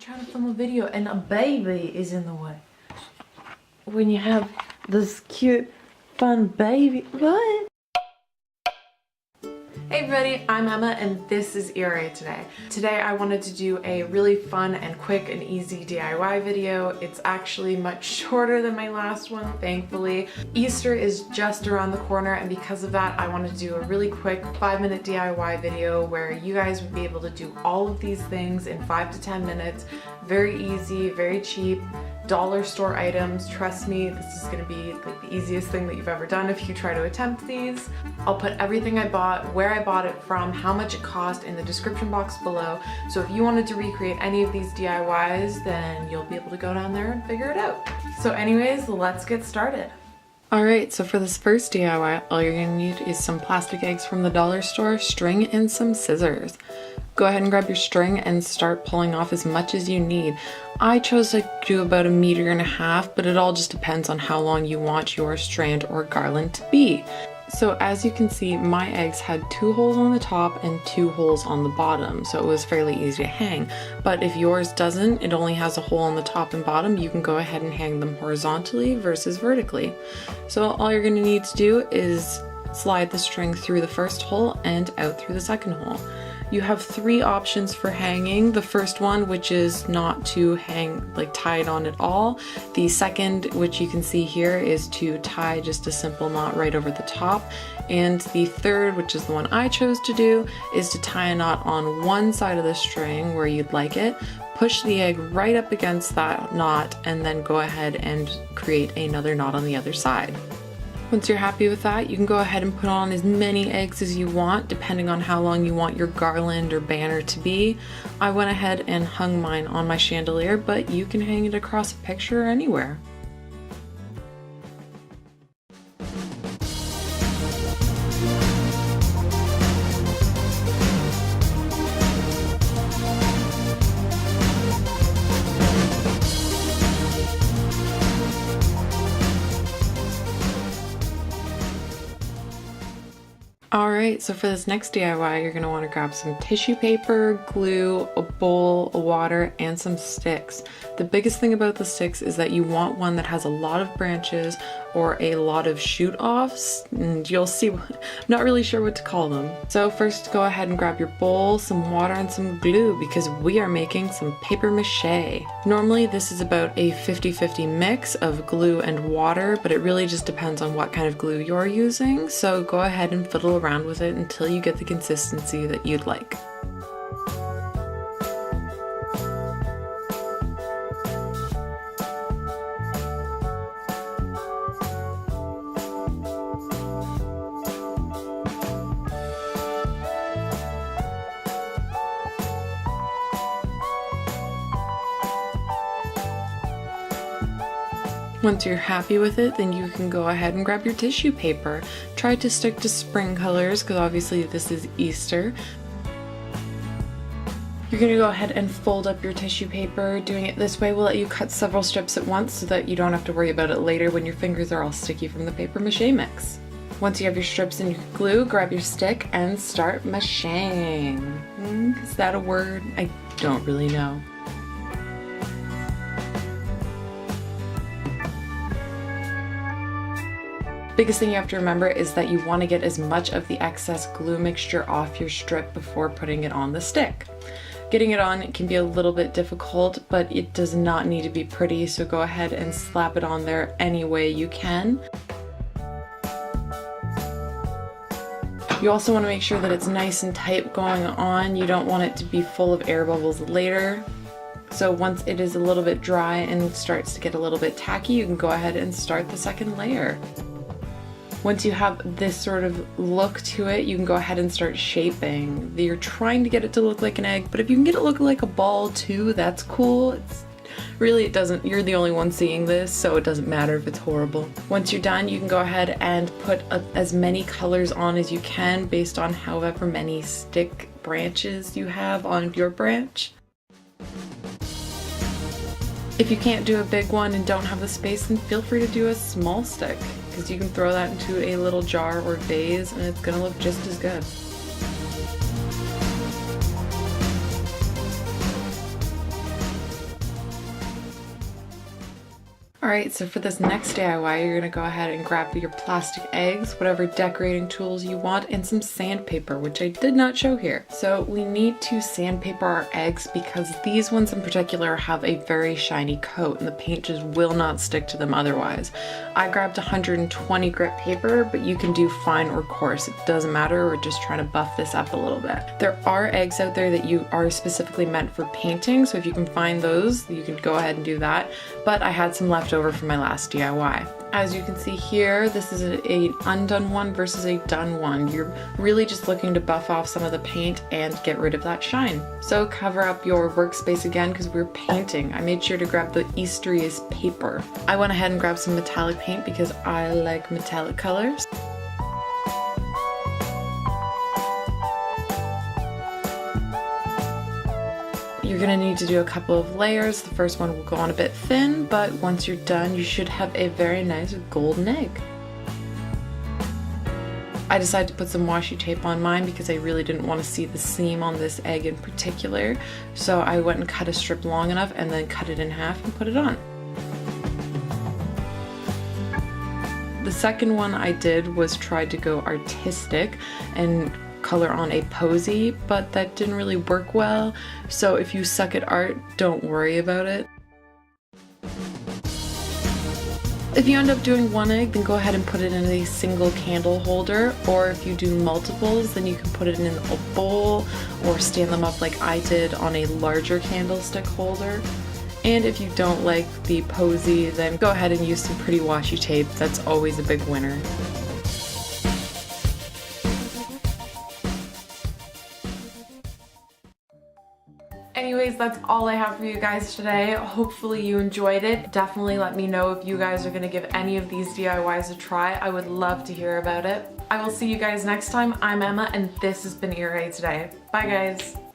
trying to film a video and a baby is in the way. When you have this cute, fun baby. What? Hey everybody, I'm Emma and this is ERA Today. Today I wanted to do a really fun and quick and easy DIY video. It's actually much shorter than my last one, thankfully. Easter is just around the corner and because of that I wanted to do a really quick 5-minute DIY video where you guys would be able to do all of these things in 5 to 10 minutes. Very easy, very cheap. Dollar store items. Trust me, this is gonna be like the easiest thing that you've ever done if you try to attempt these. I'll put everything I bought, where I bought it from, how much it cost in the description box below. So if you wanted to recreate any of these DIYs, then you'll be able to go down there and figure it out. So anyways, let's get started. Alright, so for this first DIY, all you're gonna need is some plastic eggs from the dollar store, string, and some scissors. Go ahead and grab your string and start pulling off as much as you need. I chose to do about 1.5 meters, but it all just depends on how long you want your strand or garland to be. So as you can see, my eggs had 2 holes on the top and 2 holes on the bottom, so it was fairly easy to hang. But if yours doesn't, it only has a hole on the top and bottom, you can go ahead and hang them horizontally versus vertically. So all you're gonna need to do is slide the string through the first hole and out through the second hole. You have 3 options for hanging. The first one, which is not to hang, like tie it on at all. The second, which you can see here, is to tie just a simple knot right over the top. And the third, which is the one I chose to do, is to tie a knot on one side of the string where you'd like it, push the egg right up against that knot, and then go ahead and create another knot on the other side. Once you're happy with that, you can go ahead and put on as many eggs as you want, depending on how long you want your garland or banner to be. I went ahead and hung mine on my chandelier, but you can hang it across a picture or anywhere. Alright, so for this next DIY, you're going to want to grab some tissue paper, glue, a bowl, water, and some sticks. The biggest thing about the sticks is that you want one that has a lot of branches or a lot of shoot-offs, and you'll see, I'm not really sure what to call them. So first go ahead and grab your bowl, some water, and some glue because we are making some paper mache. Normally this is about a 50-50 mix of glue and water, but it really just depends on what kind of glue you're using, so go ahead and fiddle around with it until you get the consistency that you'd like. Once you're happy with it, then you can go ahead and grab your tissue paper. Try to stick to spring colors because obviously this is Easter. You're going to go ahead and fold up your tissue paper. Doing it this way will let you cut several strips at once so that you don't have to worry about it later when your fingers are all sticky from the paper mache mix. Once you have your strips and your glue, grab your stick and start macheing. Is that a word? I don't really know. Biggest thing you have to remember is that you want to get as much of the excess glue mixture off your strip before putting it on the stick. Getting it on can be a little bit difficult, but it does not need to be pretty, so go ahead and slap it on there any way you can. You also want to make sure that it's nice and tight going on. You don't want it to be full of air bubbles later. So once it is a little bit dry and starts to get a little bit tacky, you can go ahead and start the second layer. Once you have this sort of look to it, you can go ahead and start shaping. You're trying to get it to look like an egg, but if you can get it look like a ball too, that's cool. It doesn't, you're the only one seeing this, so it doesn't matter if it's horrible. Once you're done, you can go ahead and put as many colors on as you can based on however many stick branches you have on your branch. If you can't do a big one and don't have the space, then feel free to do a small stick, because you can throw that into a little jar or vase and it's gonna look just as good. Alright, so for this next DIY, you're gonna go ahead and grab your plastic eggs, whatever decorating tools you want, and some sandpaper, which I did not show here. So we need to sandpaper our eggs because these ones in particular have a very shiny coat and the paint just will not stick to them otherwise. I grabbed 120 grit paper, but you can do fine or coarse. It doesn't matter, we're just trying to buff this up a little bit. There are eggs out there that you are specifically meant for painting, so if you can find those, you can go ahead and do that. But I had some left over from my last DIY. As you can see here, this is an undone one versus a done one. You're really just looking to buff off some of the paint and get rid of that shine. So cover up your workspace again because we're painting. I made sure to grab the Easteriest paper. I went ahead and grabbed some metallic paint because I like metallic colors. You're gonna need to do a couple of layers. The first one will go on a bit thin, but once you're done, you should have a very nice golden egg. I decided to put some washi tape on mine because I really didn't want to see the seam on this egg in particular. So I went and cut a strip long enough and then cut it in half and put it on. The second one I did was try to go artistic and color on a posy, but that didn't really work well. So if you suck at art, don't worry about it. If you end up doing one egg, then go ahead and put it in a single candle holder, or if you do multiples, then you can put it in a bowl or stand them up like I did on a larger candlestick holder. And if you don't like the posy, then go ahead and use some pretty washi tape. That's always a big winner. Anyways, that's all I have for you guys today. Hopefully you enjoyed it. Definitely let me know if you guys are gonna give any of these DIYs a try. I would love to hear about it. I will see you guys next time. I'm Emma and this has been Ear Today. Bye guys.